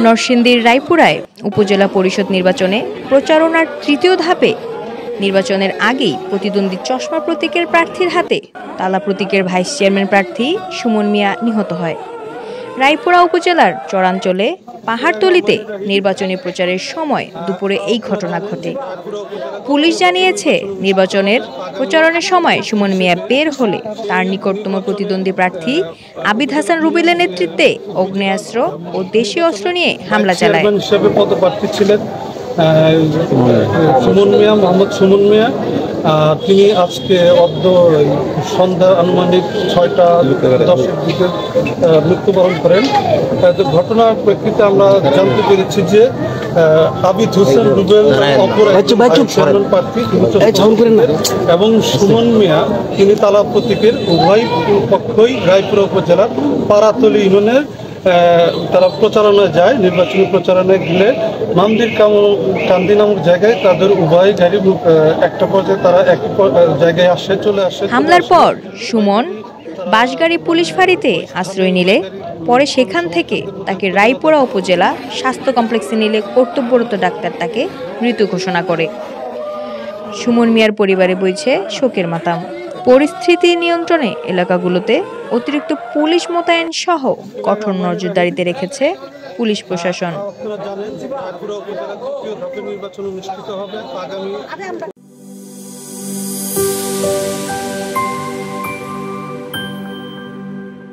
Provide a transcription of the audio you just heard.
নরসিংদীর রায়পুরায় উপজেলা পরিষদ নির্বাচনে প্রচারণার তৃতীয় ধাপে নির্বাচনের আগেই প্রতিদ্বন্দ্বী চশমা প্রতীকের প্রার্থীর হাতে তালা প্রতীকের ভাইস চেয়ারম্যান প্রার্থী সুমন মিয়া নিহত হয়। রায়পুরা উপজেলার চরাঞ্চলে পাহাড়তলিতে নির্বাচনী প্রচারের সময় দুপুরে এই ঘটনা ঘটে। পুলিশ জানিয়েছে, নির্বাচনের প্রচারণের সময় সুমন মিয়া বের হলে তার নিকটতম প্রতিদ্বন্দ্বী প্রার্থী আবিদ হাসান রুবেলের নেতৃত্বে আগ্নেয়াস্ত্র ও দেশীয় অস্ত্র নিয়ে হামলা চালায়। পদপ্রার্থী ছিলেন সুমন মিয়া, মোহাম্মদ সুমন মিয়া। তিনি আজকে সন্ধ্যা আনুমানিক 6:10 দিকে মৃত্যুবরণ করেন। ঘটনার প্রেক্ষিতে আমরা জানতে পেরেছি যে আবিদ হোসেন রুবেল প্রার্থী এবং সুমন মিয়া তিনি তালা প্রতীকের উভয় পক্ষই রায়পুরা উপজেলার পাড়াতলি ইউনিয়নের তারা প্রচারণায় যায়। নির্বাচনী প্রচারণায় গেলে মামদির কান্দি নামক জায়গায় তাদের উভয় গাড়ি একটা পর্যায়ে তারা একই জায়গায় চলে আসে। হামলার পর সুমন বাসগাড়ি পুলিশ ফাঁড়িতে আশ্রয় নিলে পরে সেখান থেকে তাকে রায়পুরা উপজেলা স্বাস্থ্য কমপ্লেক্সে নিলে কর্তব্যরত ডাক্তার তাকে মৃত ঘোষণা করে। সুমন মিয়ার পরিবারে বইছে শোকের মাতাম। পরিস্থিতি নিয়ন্ত্রণে এলাকাগুলোতে অতিরিক্ত পুলিশ মোতায়েন সহ কঠোর নজরদারিতে রেখেছে পুলিশ প্রশাসন।